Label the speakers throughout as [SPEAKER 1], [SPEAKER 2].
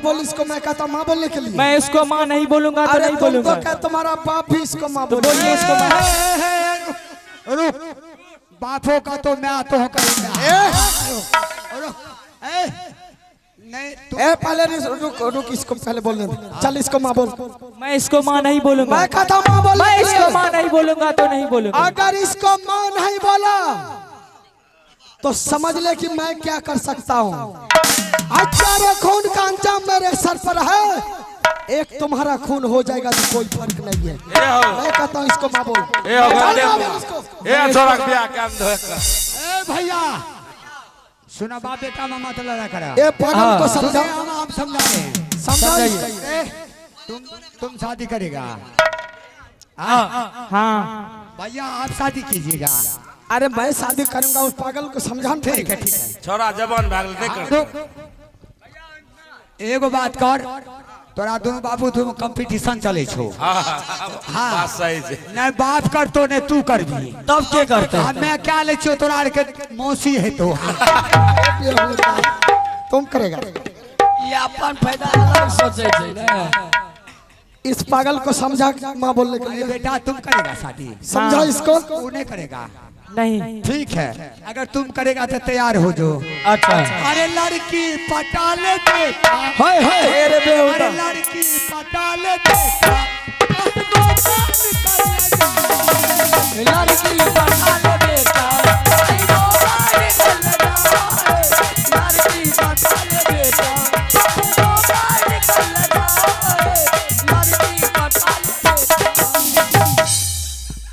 [SPEAKER 1] बोल इसको, मैं कहता माँ बोलने के लिए।
[SPEAKER 2] मैं इसको माँ नहीं बोलूंगा तो नहीं बोलूंगा।
[SPEAKER 1] क्या तुम्हारा बाप भी इसको माँ
[SPEAKER 2] तो बोलिए इसको माँ।
[SPEAKER 3] रुक, बापों का तो मैं तो हूँ नहीं
[SPEAKER 1] पहले रुक इसको पहले बोलने दे। चल इसको माँ बोल।
[SPEAKER 2] मैं इसको माँ नहीं बोलूंगा।
[SPEAKER 1] मैं कहता माँ बोल।
[SPEAKER 2] मैं इसको माँ नहीं बोलूंगा तो नहीं बोलूंगा।
[SPEAKER 1] अगर इसको माँ नहीं बोला तो समझ ले कि मैं क्या कर सकता हूँ। अच्छा खून का अंजाम मेरे सर पर है, एक तुम्हारा खून हो जाएगा तो कोई फर्क नहीं है। मैं कहता हूँ इसको माँ बोल।
[SPEAKER 3] भैया सुना, बाप बेटा मामा तो लड़ा करा।
[SPEAKER 1] ये पागल को समझा,
[SPEAKER 3] आप समझाए
[SPEAKER 1] समझाइए।
[SPEAKER 3] तुम शादी करेगा?
[SPEAKER 2] हाँ
[SPEAKER 3] भैया आप शादी कीजिएगा।
[SPEAKER 1] अरे मैं शादी करूंगा, उस पागल को समझा।
[SPEAKER 3] ठीक है ठीक है।
[SPEAKER 4] छोरा जवान भागल देख कर।
[SPEAKER 3] एगो बात कर, तोरा दोनों बाबू तुम कंपटीशन चले छो।
[SPEAKER 4] हाँ सही से।
[SPEAKER 3] नहीं बाप कर तो नहीं तू कर भी,
[SPEAKER 2] तब क्या करते हैं?
[SPEAKER 3] मैं क्या ले छो, तोरा के मौसी है तो
[SPEAKER 1] तुम करेगा।
[SPEAKER 2] ये अपन फायदा अलग सोचे छे।
[SPEAKER 1] इस पागल को समझा माँ बोलने के लिए।
[SPEAKER 3] बेटा तुम करेगा शादी?
[SPEAKER 1] समझा इसको।
[SPEAKER 3] वो नहीं करेगा।
[SPEAKER 2] नहीं
[SPEAKER 3] ठीक है, अगर तुम करेगा तो तैयार हो जो।
[SPEAKER 2] अच्छा।
[SPEAKER 3] अरे लड़की पटा ले बेटा,
[SPEAKER 1] हाय हाय
[SPEAKER 3] अरे लड़की पटा ले बेटा,
[SPEAKER 2] लड़की पटा ले बेटा, लड़की पटा ले बेटा,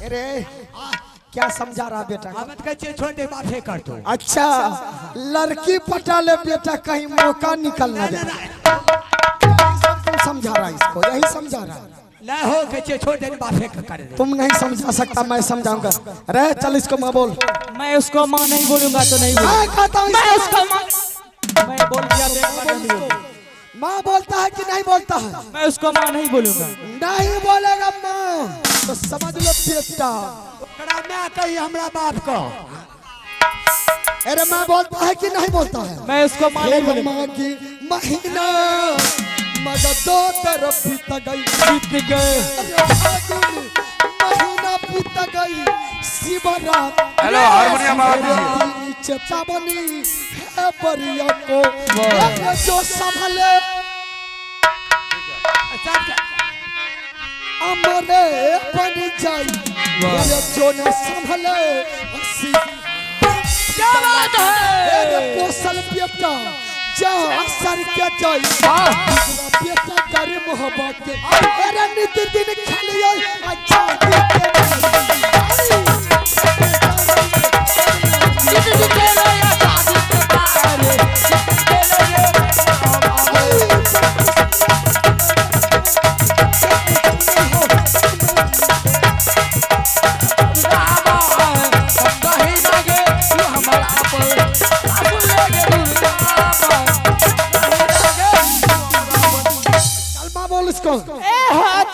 [SPEAKER 1] अरे क्या समझा रहा बेटा?
[SPEAKER 3] मत कहे छोटे बातें कर दो।
[SPEAKER 1] अच्छा लड़की पटा ले बेटा, कहीं मौका निकल ना जाए। तुम समझा रहा इसको, यही समझा रहा।
[SPEAKER 3] नहीं हो के छोटे बातें कर दे।
[SPEAKER 1] तुम नहीं समझा सकता, मैं समझाऊंगा। अरे चल इसको माँ बोल।
[SPEAKER 2] मैं उसको माँ नहीं बोलूंगा तो नहीं बोलूंगा।
[SPEAKER 1] मैं कहता हूँ
[SPEAKER 2] मैं उसको माँ, मैं बोल दिया तो एक बार नहीं बोलूंगा।
[SPEAKER 1] माँ बोलता है कि नहीं बोलता है?
[SPEAKER 2] मैं उसको माँ नहीं बोलूंगा।
[SPEAKER 1] नहीं बोलेगा माँ तो समझ लो बेटा।
[SPEAKER 3] मैं कही हमरा बाप को।
[SPEAKER 1] अरे माँ बोलता है कि नहीं बोलता है?
[SPEAKER 2] मैं उसको माँ नहीं बोलूंगा।
[SPEAKER 1] माँ की महीना मगर दो तरफ बीत गई,
[SPEAKER 2] बीत गए
[SPEAKER 1] महीना बीत गई शिवरात।
[SPEAKER 4] हेलो हारमोनियम आवाज दीजिए।
[SPEAKER 1] चेतावनी है बरिया को जो संभले अमरे बन जाई, जो न संभले हंसी।
[SPEAKER 2] क्या बात है?
[SPEAKER 1] पोसल बेटा जा सर के जाई, बेटा कर मोहब्बत के अरे नित दिन खेलियो अच्छा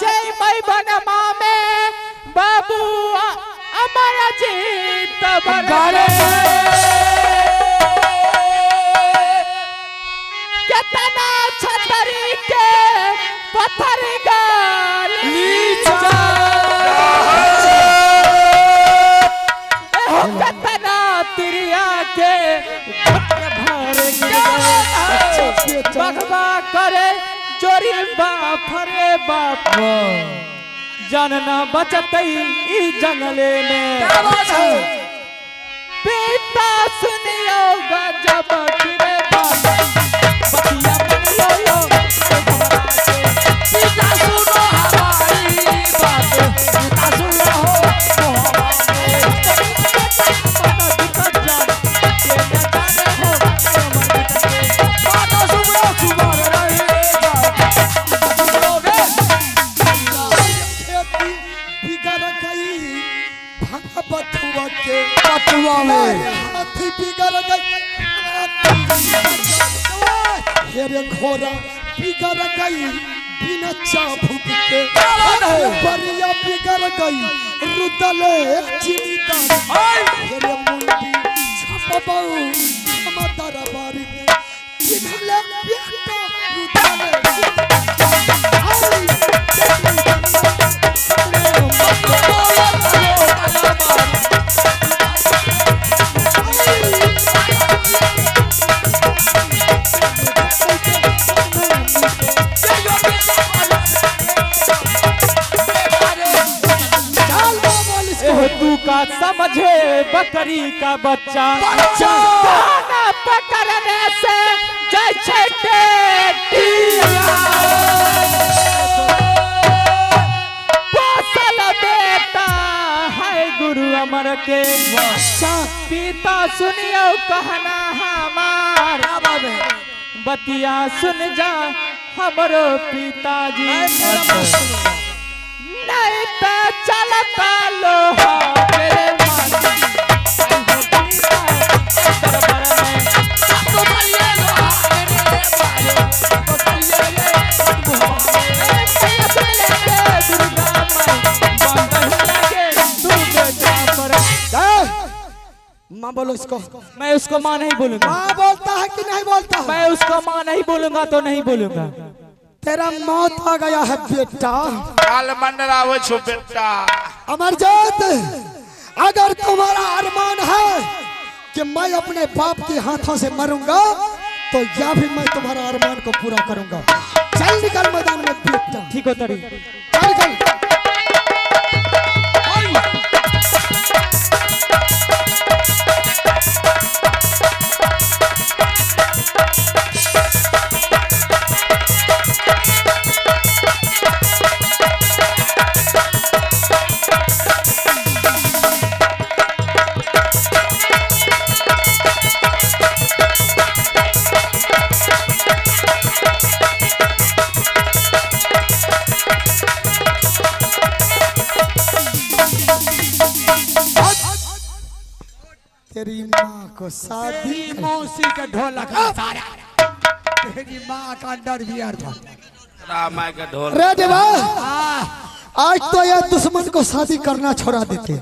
[SPEAKER 2] जय मई बनमा में बाबू अमर जीत बगारे कितना छतरी के पत्थर गाली कितना तिरिया के भगवा करे चोरी बाफरे बाप जानना बचतई ई जंगले में। पिता सुनियो गजब गिरे बाप बतिया बनियो यो पिता सुनो हमारी बात, पिता सुनो हो
[SPEAKER 1] बथुआ में हाथी बिगड़ गई, हेरे घोड़ा बिगड़ गई बिना चाबुक के, बरिया बिगड़ गई रुदले जिंदा, हेरे मुंडी छपबाऊ हम दरबारी में जिधले बेटा रुदले
[SPEAKER 2] समझे बकरी का बच्चा दाना पकड़ने से जैसे टेटिया पोसल बेटा है गुरु अमर के पिता सुनियो कहना हमार बतिया सुन जा हमरो पिताजी नहीं तो चलता लोहा मेरे
[SPEAKER 1] माँ बोलो इसको।
[SPEAKER 2] मैं उसको माँ नहीं बोलूंगा।
[SPEAKER 1] माँ बोलता है कि नहीं बोलता है?
[SPEAKER 2] मैं उसको माँ नहीं बोलूंगा तो नहीं बोलूंगा।
[SPEAKER 1] तेरा मौत आ गया है बेटा।
[SPEAKER 4] काल मंडरावे छो बेटा।
[SPEAKER 1] अमरजीत, अगर तुम्हारा अरमान है कि मैं अपने बाप के हाथों से मरूंगा तो या भी मैं तुम्हारा अरमान को पूरा करूंगा। चल निकल मैदान में बेटा।
[SPEAKER 2] ठीक हो तरी।
[SPEAKER 1] चल निकल। तेरी माँ को शादी
[SPEAKER 3] मौसी का ढोलक सारा तेरी माँ का अंडर वियर था।
[SPEAKER 4] रामाय का ढोल।
[SPEAKER 1] रे देवा, आज तो ये दुश्मन को शादी करना छोड़ा देते,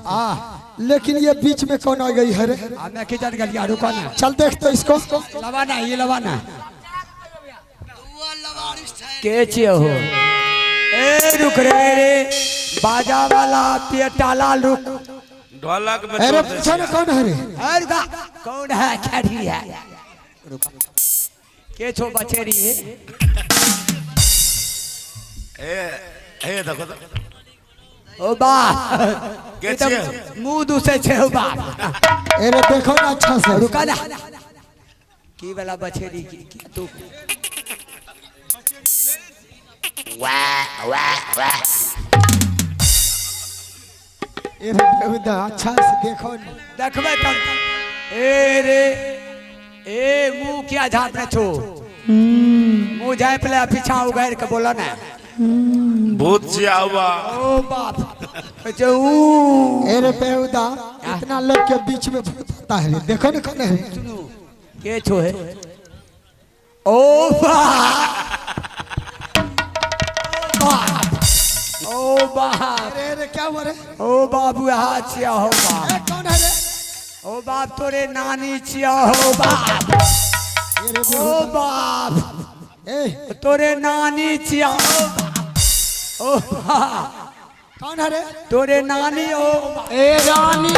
[SPEAKER 1] लेकिन ये बीच में कौन आ गई है रे?
[SPEAKER 3] मैं किधर गलिया रुका ना।
[SPEAKER 1] चल देख तो इसको।
[SPEAKER 3] लवाना ये लवाना
[SPEAKER 2] के छिए हो?
[SPEAKER 3] ए रुक रे बाजा वाला पेटाला रुक।
[SPEAKER 4] ढोलक में
[SPEAKER 1] अरे
[SPEAKER 4] छोड़ दे।
[SPEAKER 1] पूछो ना कौन है रे?
[SPEAKER 3] अरे कौन है खड़ी है रुक के छो बचेरी है
[SPEAKER 4] ए देखो तो।
[SPEAKER 3] ओ बा
[SPEAKER 4] के छे?
[SPEAKER 3] मुंह दूसरे छे हो बा।
[SPEAKER 1] अरे देखो ना अच्छा से।
[SPEAKER 3] रुका ना की वाला बचेरी की तू
[SPEAKER 4] वाह वाह वाह।
[SPEAKER 1] अरे बेहुदा अच्छा से देखो ना।
[SPEAKER 3] देखबे तब ए रे ए मुंह क्या झापने छो मुंह झाप ले पीछा उगाड़ के बोला ना
[SPEAKER 4] भूत से आवा।
[SPEAKER 3] ओ बाप जो
[SPEAKER 1] अरे बेहुदा इतना लोग के बीच में भूत आता है रे। देखो ना कौन है?
[SPEAKER 3] के छो है ओ बाप ओ बाप
[SPEAKER 1] अरे क्या हुआ रे?
[SPEAKER 3] ओ बाबू हाथ छिया हो बाप
[SPEAKER 1] ए, कौन है रे?
[SPEAKER 3] ओ बाप तोरे नानी छिया हो बाप
[SPEAKER 1] अरे
[SPEAKER 3] ओ
[SPEAKER 1] बेहुदा।
[SPEAKER 3] बाप
[SPEAKER 1] ए
[SPEAKER 3] तोरे नानी छिया हो बाप ओ बाप
[SPEAKER 1] कौन है रे?
[SPEAKER 3] तोरे नानी ओ
[SPEAKER 2] ए रानी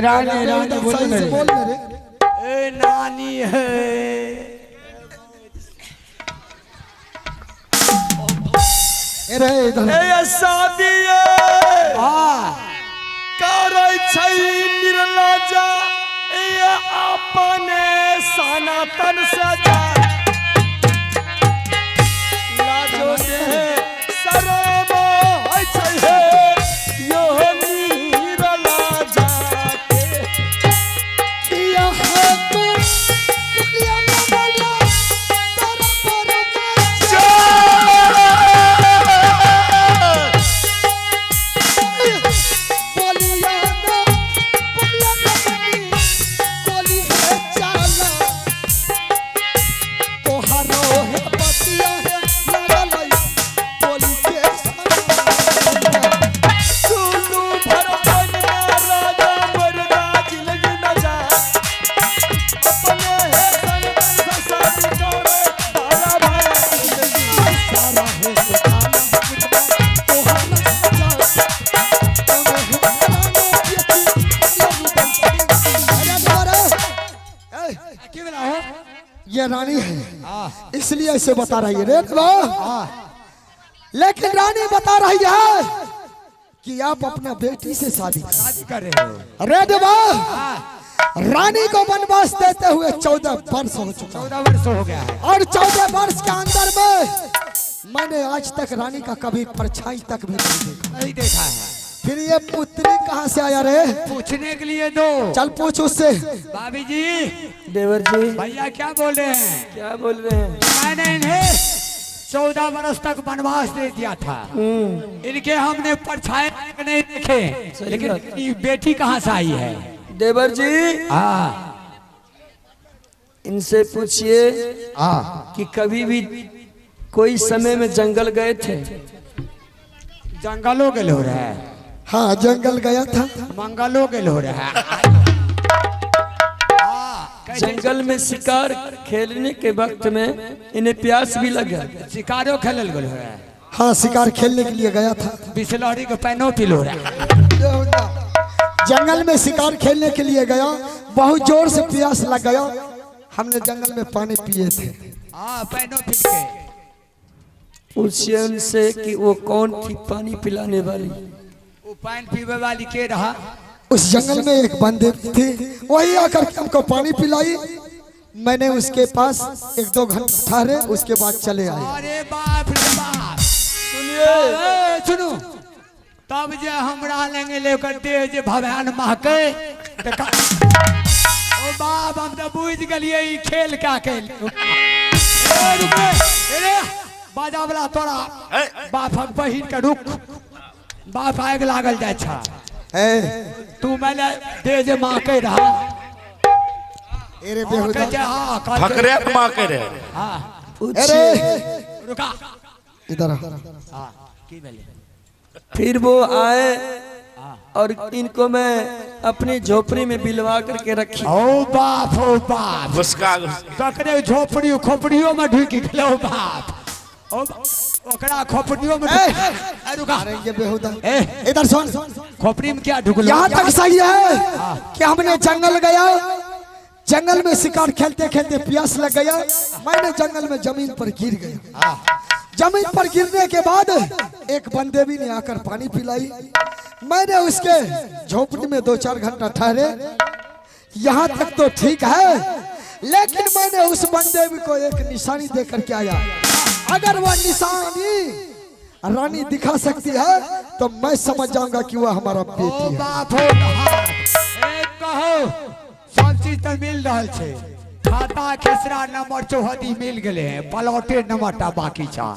[SPEAKER 2] रानी
[SPEAKER 1] बेहुदा, सही से बोल ना रे।
[SPEAKER 3] ए नानी है
[SPEAKER 1] अरे इधर
[SPEAKER 2] ए शादी करै छै निर्लजा ए अपने सनातन सजा लाजो दे शरम होइ छै हे यो निर्लजा के
[SPEAKER 1] किया है तो दुनिया में वाला तेरा परम बोलिया ना बोला नहीं बोली है चाला तो हरो है बतिया है लगा लई बोली के
[SPEAKER 2] सुनु भर राजा मरदा जिंदगी न जा अपने है सन शादी करे तारा भाई
[SPEAKER 1] सारा है सुखाना तो हरो ये रानी है इसलिए ऐसे बता रही है रे। लेकिन रानी बता रही है कि आप अपना बेटी से शादी करें।
[SPEAKER 3] शादी कर रहे हो।
[SPEAKER 1] रेड बा रानी को वनवास देते हुए 14 वर्ष हो चुका है।
[SPEAKER 3] 14 वर्ष हो गया है।
[SPEAKER 1] और 14 वर्ष के अंदर में मैंने आज तक रानी का कभी परछाई तक भी नहीं देखा।
[SPEAKER 3] नहीं देखा है।
[SPEAKER 1] फिर ये पुत्री कहाँ से आया रे?
[SPEAKER 3] पूछने के लिए दो।
[SPEAKER 1] चल पूछ उससे।
[SPEAKER 3] भाभी जी,
[SPEAKER 2] देवर जी
[SPEAKER 3] भैया क्या बोल रहे हैं?
[SPEAKER 2] क्या बोल रहे हैं?
[SPEAKER 3] मैंने इन्हें 14 वर्ष तक वनवास दे दिया था। इनके हमने परछाई नहीं देखे, लेकिन ये बेटी कहाँ से आई है?
[SPEAKER 2] देवर जी
[SPEAKER 3] हाँ
[SPEAKER 2] इनसे पूछिए कि कभी भी कोई समय में जंगल गए थे?
[SPEAKER 3] जंगलों के लो रहा है।
[SPEAKER 1] हाँ जंगल गया था।
[SPEAKER 3] मंगलों के लो रहा है।
[SPEAKER 2] जंगल में शिकार खेलने के वक्त में इन्हें प्यास भी लगा।
[SPEAKER 3] शिकारो खेलल गल हो रहा है।
[SPEAKER 1] हाँ शिकार खेलने के लिए गया था।
[SPEAKER 3] बिसलहरी के पैनो पिलो रहा है।
[SPEAKER 1] जंगल में शिकार खेलने के लिए गया, बहुत जोर से प्यास लग गया। हमने जंगल में पानी पिए थे।
[SPEAKER 3] हाँ पैनो पी के।
[SPEAKER 2] पूछिए उनसे कि वो कौन थी पानी पिलाने वाली?
[SPEAKER 3] वो पानी पीवे वाली के रहा?
[SPEAKER 1] उस जंगल में एक बंदे थी, वही आकर के हमको पानी पिलाई। मैंने उसके पास 1-2 घंटे ठहरे, उसके बाद चले आए।
[SPEAKER 3] अरे बाप रे बाप।
[SPEAKER 2] सुनिए
[SPEAKER 3] सुनो, तब जे हमरा लेंगे लेकर दे जे भगवान महके ओ बाप, हम तो बुझ गलिए ई खेल क्या खेल। ए रुके, रे बाजा वाला तोरा बापक बहिन के रुक। बाप आग लागल जाय छा। तू मैंने दे जे महके रहा।
[SPEAKER 1] अरे बेहुदा
[SPEAKER 4] फकरे मां के रे।
[SPEAKER 3] हां
[SPEAKER 2] पूछिए।
[SPEAKER 3] रुका
[SPEAKER 1] इधर आ।
[SPEAKER 3] हां की बोले?
[SPEAKER 2] फिर वो आए और इनको मैं अपनी झोपड़ी में बिलवा करके रखी।
[SPEAKER 3] ओ बाप
[SPEAKER 4] उसका
[SPEAKER 3] ककरे झोपड़ी खोपड़ियों में ढुक गेलो बाप। ओ ओकरा खोपड़ियों में रुका।
[SPEAKER 1] अरे ये बेहुदा
[SPEAKER 3] ए
[SPEAKER 1] इधर सुन।
[SPEAKER 3] खोपड़ी में क्या ढुकलो?
[SPEAKER 1] यहाँ तक सही है कि हमने जंगल गया, जंगल में शिकार खेलते खेलते प्यास लग गया। मैंने जंगल में जमीन पर गिर गया। जमीन पर गिरने के बाद एक बंदे भी ने आकर पानी पिलाई। मैंने उसके झोपड़ी में 2-4 घंटा ठहरे। यहाँ तक तो ठीक है, लेकिन मैंने उस बंदे को एक निशानी देकर के आया। अगर वह निशानी रानी दिखा सकती है तो मैं समझ जाऊंगा कि वह हमारा
[SPEAKER 3] ओ
[SPEAKER 1] बेटी है।
[SPEAKER 3] बाप हो बाप। ए कहो सब चीज तो मिल रहा छे। खाता खेसरा नंबर 34 मिल गए हैं, पलौटे नंबरटा बाकी छा।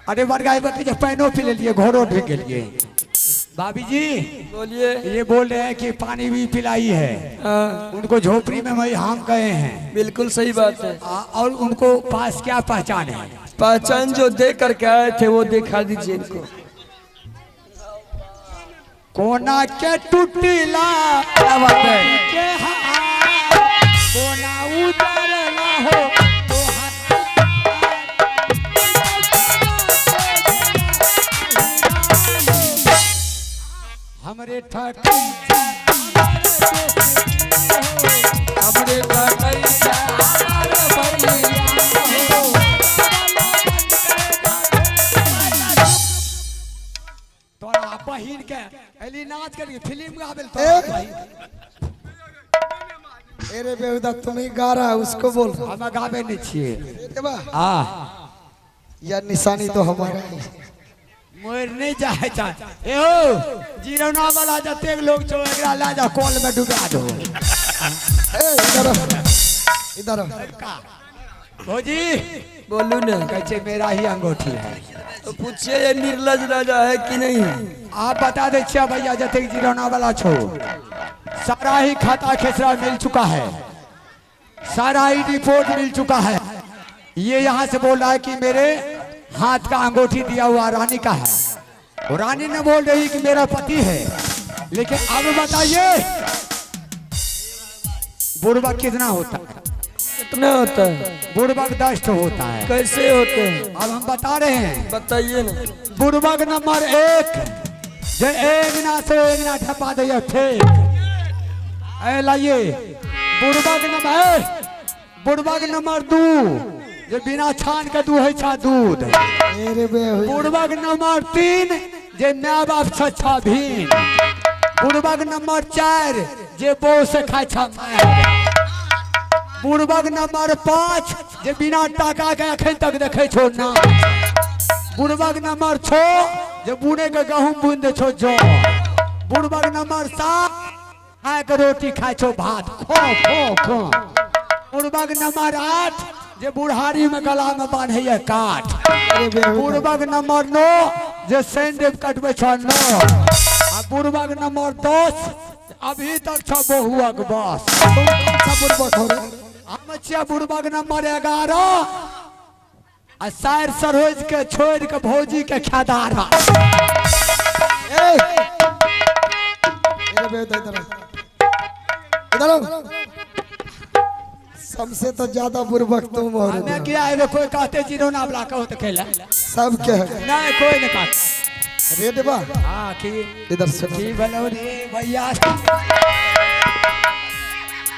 [SPEAKER 3] अरे बरगाई बती जे पैनो पी लिए, घोड़ो ढुक गेलिए। भाभी जी
[SPEAKER 2] बोलिए।
[SPEAKER 3] ये बोल रहे हैं कि पानी भी पिलाई है।
[SPEAKER 2] हाँ
[SPEAKER 3] उनको झोपड़ी में वही हम गए हैं।
[SPEAKER 2] बिल्कुल सही बात है।
[SPEAKER 3] और उनको पास क्या पहचान है?
[SPEAKER 2] पहचान जो दे करके आए थे वो दिखा दीजिए इनको।
[SPEAKER 3] कोना के टूटीला
[SPEAKER 2] क्या बात है?
[SPEAKER 3] के कोना उधर ना हो तो हमरे ठक हमरे तोरा बहिन के एली नाच करके फिल्म गावेल तो
[SPEAKER 1] अरे बेहुदा तुम ही गा रहा है, उसको बोल रहा
[SPEAKER 3] हम गावे नहीं छिए।
[SPEAKER 1] है।
[SPEAKER 3] हां
[SPEAKER 1] यह निशानी तो हमारा है।
[SPEAKER 3] मोर नहीं जाए चा। ए हो जीरोना वाला जते लोग छो एकरा ला जा कॉल में डुबा दो।
[SPEAKER 1] ए इधर
[SPEAKER 3] का भौजी
[SPEAKER 2] बोलू न।
[SPEAKER 3] कहते मेरा ही अंगूठी है।
[SPEAKER 2] तो पूछिए ये निर्लज राजा है कि नहीं?
[SPEAKER 3] आप बता दे छिया भैया जते जीरोना वाला छो सारा ही खाता खेसरा मिल चुका है, सारा ही रिपोर्ट मिल चुका है। ये यहाँ से बोल रहा है कि मेरे हाथ का अंगूठी दिया हुआ रानी का है। और रानी ने बोल रही कि मेरा पति है। लेकिन अब बताइए बुढ़बा कितना होता है?
[SPEAKER 2] कितना होता है?
[SPEAKER 3] बुढ़बक 10 होता है।
[SPEAKER 2] कैसे होते हैं?
[SPEAKER 3] अब हम बता रहे हैं।
[SPEAKER 2] बताइए ना।
[SPEAKER 3] बुढ़बक नंबर 1 जो एक ना से एक ना ठपा दे फेक। ए लाइए बुढ़बक नंबर 2 जो बिना छान के दूहे छा दूध।
[SPEAKER 1] अरे बेहुदा
[SPEAKER 3] बुढ़बक नंबर 3 जे माँ बाप से अच्छा भी बुड़बक नंबर 4 जे बो से खाए छा बुड़बक नंबर 5 जे बिना टाका के अखन तक देखे छो ना बुड़बक नंबर 6 जे बुने के गहूम बुन दे छो जो बुड़बक नंबर 7 खाए के रोटी खाए छो भात खो खो खो बुड़बक नंबर 8 जे बुढ़ारी में गला में बांधे है काट बुड़बक नंबर 9 जे सैंडल कटबे छ 9 आ बुड़बक नंबर 10 अभी तक छ बहुआ के बस
[SPEAKER 1] तुम कौन सा बुड़बक हो रे?
[SPEAKER 3] हम छिया बुड़बक नंबर 11 आ सार सरोज के छोड़ के भौजी के खेदारा
[SPEAKER 1] ए इधर बे इधर आओ। सबसे तो ज्यादा बुड़बक तुम हो रे।
[SPEAKER 3] मैं क्या है कोई कहते जीरो ना बला कहो तो खेला
[SPEAKER 1] सब के है
[SPEAKER 3] नहीं कोई नहीं कहता
[SPEAKER 1] रेड बा।
[SPEAKER 3] हां की
[SPEAKER 1] इधर सुनो
[SPEAKER 3] की बोलो रे भैया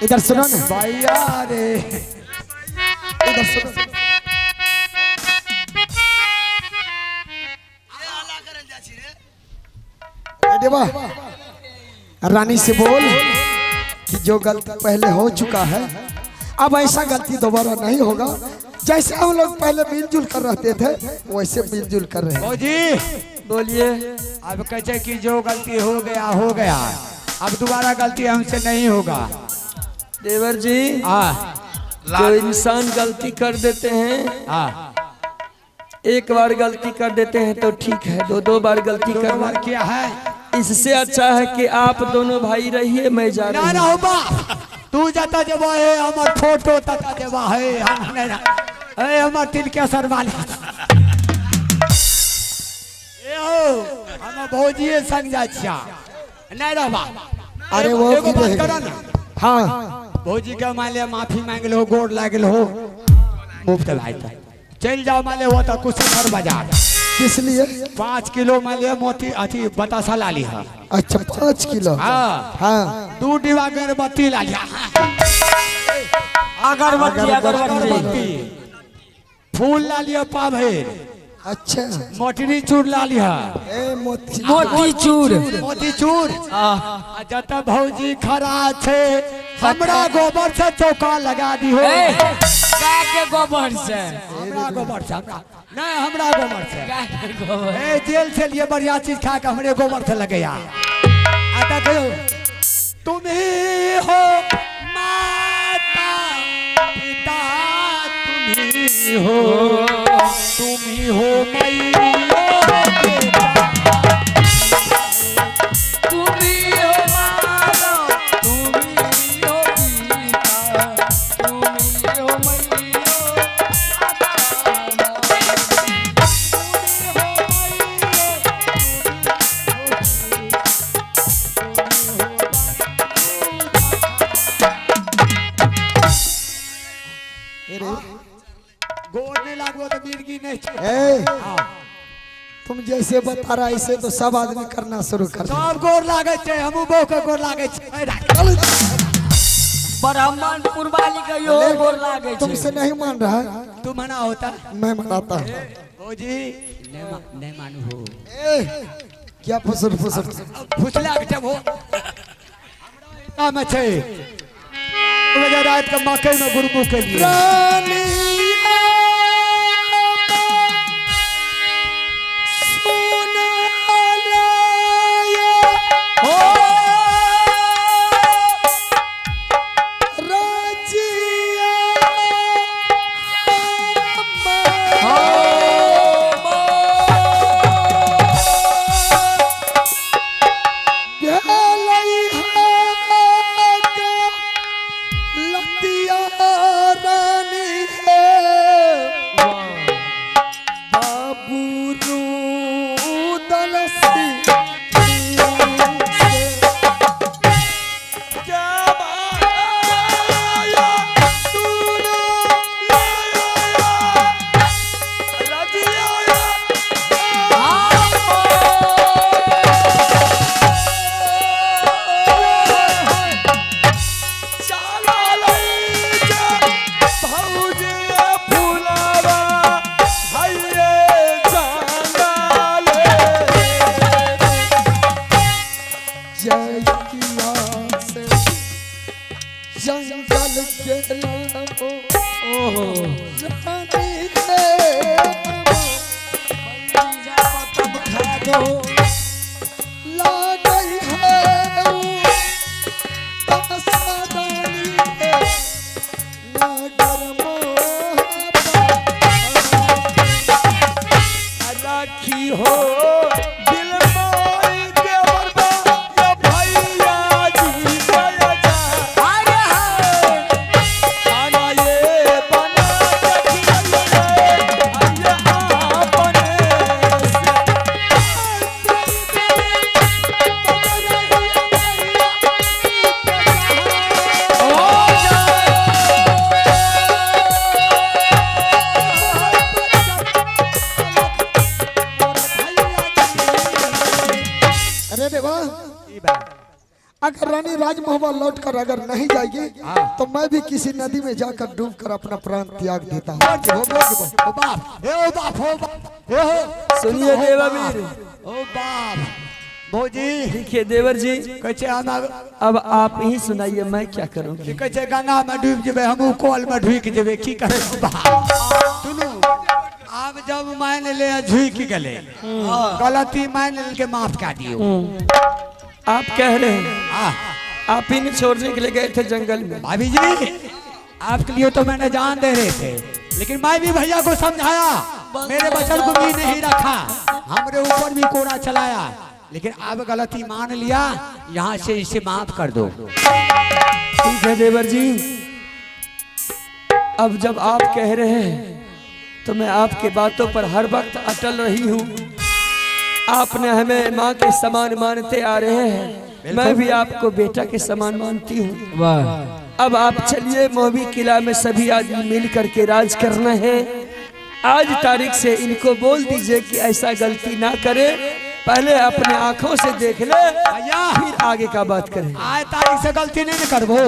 [SPEAKER 1] इधर सुनो ना
[SPEAKER 3] भैया रे
[SPEAKER 1] इधर सुनो। रेड बा। रानी से बोल कि जो गलती पहले हो चुका है अब ऐसा गलती दोबारा नहीं होगा। जैसे हम लोग पहले मिलजुल कर रहते थे वैसे मिलजुल कर रहे हैं।
[SPEAKER 3] भौजी
[SPEAKER 2] बोलिए।
[SPEAKER 3] अब कहते कि जो गलती हो गया अब दोबारा गलती हमसे नहीं होगा।
[SPEAKER 2] देवर जी जो इंसान गलती कर देते हैं एक बार गलती कर देते हैं तो ठीक है, दो बार गलती करना
[SPEAKER 3] क्या है
[SPEAKER 2] इससे अच्छा है कि आप दोनों भाई रहिए मैं जा रहा
[SPEAKER 3] ना
[SPEAKER 2] हूं।
[SPEAKER 3] होबा तू जाता जब है हमर फोटो तता जब है हम नहीं है हमर तिल के असर वाली ए हो हम भौजीए संग जा छिया नहीं रहबा।
[SPEAKER 1] अरे वो
[SPEAKER 3] एगो
[SPEAKER 1] भी
[SPEAKER 3] बात
[SPEAKER 1] रहेगा।
[SPEAKER 3] करा ना
[SPEAKER 1] हाँ
[SPEAKER 3] भौजी के मान ले माफी मांग लो गोड़ लागल हो मुफ्त भाई चल जाओ मान ले वो तो कुछ सर बाजार
[SPEAKER 1] किस लिए?
[SPEAKER 3] 5 किलो मान ले मोती अथी बतासा ला ली है।
[SPEAKER 1] अच्छा 5 किलो।
[SPEAKER 3] हाँ
[SPEAKER 1] हाँ
[SPEAKER 3] 2 डिब्बा अगरबत्ती ला लिया अगरबत्ती फूल ला लिया पाभेर
[SPEAKER 1] अच्छा
[SPEAKER 3] मोटरी चूर ला लिया
[SPEAKER 1] ए मोती
[SPEAKER 3] मोती चूर जत भौजी खड़ा छे हमरा गोबर से चौका लगा दी हो
[SPEAKER 5] के गोबर से
[SPEAKER 3] हमरा गोबर से नहीं हमरा गोबर से ए जेल से लिए बढ़िया चीज खा के हमरे गोबर से लगे आता कहो तुम ही हो माता पिता तुम ही हो मैया गोड़ने लागो तो मिर्गी नहीं
[SPEAKER 1] ए तुम जैसे बता रहा ऐसे तो सब आदमी करना शुरू कर दे।
[SPEAKER 3] सब गोड़ लागे छे हमू बो के गोड़ लागे छे
[SPEAKER 5] ब्राह्मण पुरवाली का यो गोर लागे छे।
[SPEAKER 1] तुमसे नहीं मान रहा है
[SPEAKER 3] तू मना होता
[SPEAKER 1] मैं मनाता हूँ।
[SPEAKER 3] भौजी नहीं मानू हो
[SPEAKER 1] ए क्या फुसुर फुसुर
[SPEAKER 3] फुसला के हो काम छे वजह रात के मकई में गुरबू के लिए
[SPEAKER 1] अगर रानी राजमहल लौट कर अगर नहीं जाएगी तो मैं भी किसी नदी में जाकर डूब कर अपना प्राण त्याग देता हूँ।
[SPEAKER 3] ओ बाप, ओ बाप, ओ बाप, ओ हो।
[SPEAKER 2] सुनिए देवावीर,
[SPEAKER 3] ओ बाप भौजी
[SPEAKER 2] देखिए देवर जी,
[SPEAKER 3] कैसे हम
[SPEAKER 2] अब आप ही सुनाइए, मैं क्या करूँगी।
[SPEAKER 3] कैसे गंगा में डूब जेबे, हम कॉल में ढुक जेबे, की करे सुनो। आप जब मान ले झुक गले, गलती मान ले के माफ कर दियो।
[SPEAKER 2] आप कह रहे हैं आप ही ने छोड़ने के लिए गए थे जंगल में।
[SPEAKER 3] भाभी जी आपके लिए तो मैंने जान दे रहे थे, लेकिन मैं भी भैया को समझाया, मेरे वचन को भी नहीं रखा, हमरे ऊपर भी कोड़ा चलाया, लेकिन अब गलती मान लिया, यहाँ से इसे माफ कर दो।
[SPEAKER 2] ठीक है देवर जी, अब जब आप कह रहे हैं तो मैं आपके बातों पर हर वक्त अटल रही हूँ। आपने हमें माँ के समान मानते आ रहे हैं, मैं भी आपको बेटा के समान मानती हूँ। वाह। अब आप चलिए, मोहबी किला में सभी आदमी मिल करके राज करना है। आज तारीख से इनको बोल दीजिए कि ऐसा गलती ना करे, पहले अपने आंखों से देख ले, फिर आगे का बात करें।
[SPEAKER 3] आज तारीख से गलती नहीं करबो,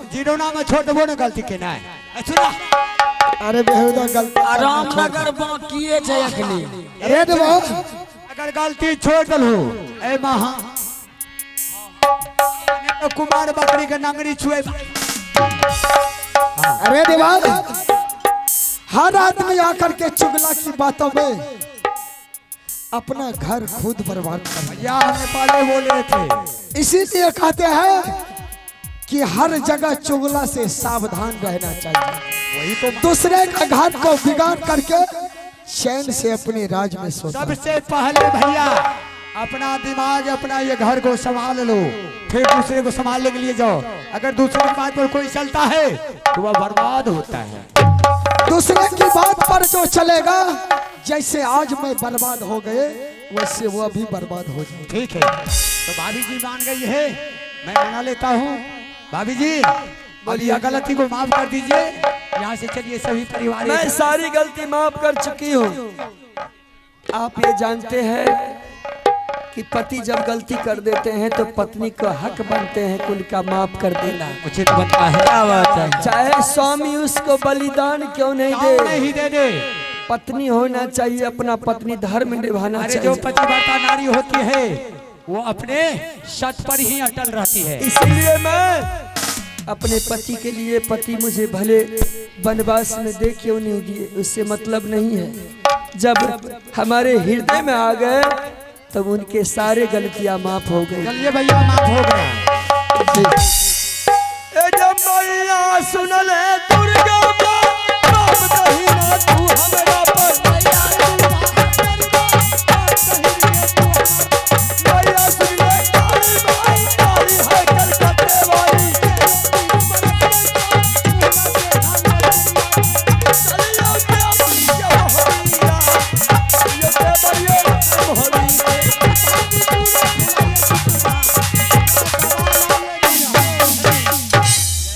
[SPEAKER 3] जीरोना में छोड़ देबो, ना गलती के ना सुना।
[SPEAKER 1] अरे बेहुदा गलती
[SPEAKER 5] रामनगर बाकी है अखनी।
[SPEAKER 1] अरे देवा
[SPEAKER 3] अगर गलती छोड़ दलो ए महा तो कुमार बकरी के नंगरी छुए।
[SPEAKER 1] अरे देवा हर आदमी आकर के चुगला की बातों में अपना घर खुद बर्बाद कर।
[SPEAKER 3] या हमें पहले बोले थे,
[SPEAKER 1] इसीलिए कहते हैं कि हर जगह चुगला से सावधान रहना चाहिए।
[SPEAKER 3] वही तो
[SPEAKER 1] दूसरे का घर को बिगाड़ करके चैन से अपने राज में सोता।
[SPEAKER 3] सबसे पहले भैया अपना दिमाग, अपना ये घर को संभाल लो, फिर दूसरे को संभालने के लिए जाओ। अगर दूसरे की बात पर कोई चलता है तो वह बर्बाद होता है।
[SPEAKER 1] दूसरे की बात पर जो चलेगा, जैसे आज मैं बर्बाद हो गए वैसे वह भी बर्बाद हो जाए।
[SPEAKER 3] ठीक है, तो भाभी जी मान गई है, मैं मना लेता हूँ। भाभी जी बोलिए, गलती को माफ कर दीजिए, यहाँ से चलिए सभी परिवार।
[SPEAKER 2] मैं सारी गलती माफ कर चुकी हूँ। आप ये जानते हैं कि पति जब गलती कर देते हैं तो पत्नी को हक बनते हैं कि उनका माफ कर देना
[SPEAKER 3] उचित बनता है। क्या बात है,
[SPEAKER 2] चाहे स्वामी उसको बलिदान क्यों नहीं
[SPEAKER 3] दे दे,
[SPEAKER 2] पत्नी होना चाहिए, अपना पत्नी धर्म निभाना चाहिए।
[SPEAKER 3] जो पतिव्रता नारी होती है वो अपने सत पर ही अटल रहती है।
[SPEAKER 2] इसीलिए मैं अपने पति के लिए, पति मुझे भले वनवास में दे क्यों नहीं दिए, उससे मतलब नहीं है। जब हमारे हृदय में आ गए तब उनके सारे गलतियां माफ हो गई।
[SPEAKER 3] चलिए भैया, माफ हो गया।
[SPEAKER 2] जब मैया सुन ले दुर्गा माँ, दहीना तू हमरा पर मैया सुन ले, काली माई काली है कलकत्ते वाली।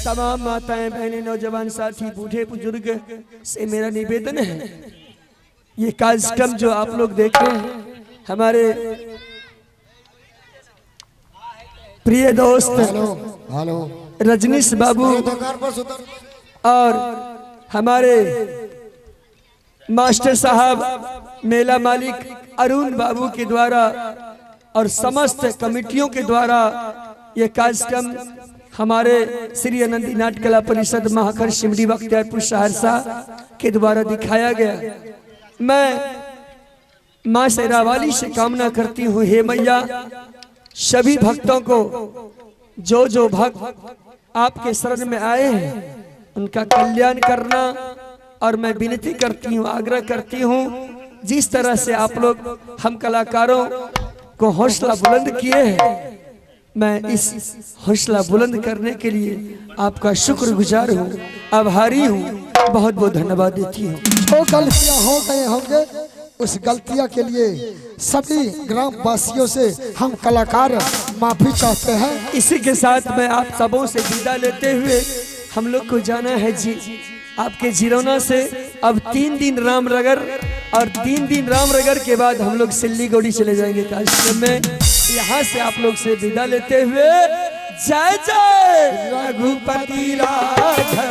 [SPEAKER 2] तमाम माताएं, बहनें, नौजवान साथी, बूढ़े बुजुर्ग से मेरा निवेदन है, ये कार्यक्रम जो आप लोग देख रहे हैं, हमारे प्रिय दोस्त
[SPEAKER 1] हेलो
[SPEAKER 2] रजनीश बाबू और हमारे मास्टर साहब मेला मालिक अरुण बाबू के द्वारा और समस्त कमिटियों के द्वारा ये कार्यक्रम हमारे श्री आनंदी नाट्य कला परिषद महाखर सिमरी बख्तियारपुर सहरसा के द्वारा दिखाया गया। मैं माँ शेरावाली से कामना करती हूँ, हे मैया सभी भक्तों को, जो भक्त आपके शरण में आए हैं उनका कल्याण करना। और मैं विनती करती हूँ, आग्रह करती हूँ, जिस तरह से आप लोग हम कलाकारों को हौसला बुलंद किए हैं, मैं इस हौसला बुलंद करने के लिए आपका शुक्रगुजार हूँ, आभारी हूँ, बहुत बहुत धन्यवाद देती हूँ।
[SPEAKER 1] जो गलतियां हो गए होंगे उस गलतियां के लिए सभी ग्राम वासियों से हम कलाकार माफी चाहते हैं।
[SPEAKER 2] इसी के साथ मैं आप सबों से विदा लेते हुए हम लोग को जाना है जी आपके जिरोना से। अब 3 दिन रामनगर और 3 दिन रामनगर के बाद हम लोग सिल्लीगुड़ी चले जाएंगे कार्यक्रम में। यहाँ से आप लोग से विदा लेते हुए जय जय रघुपति राघव।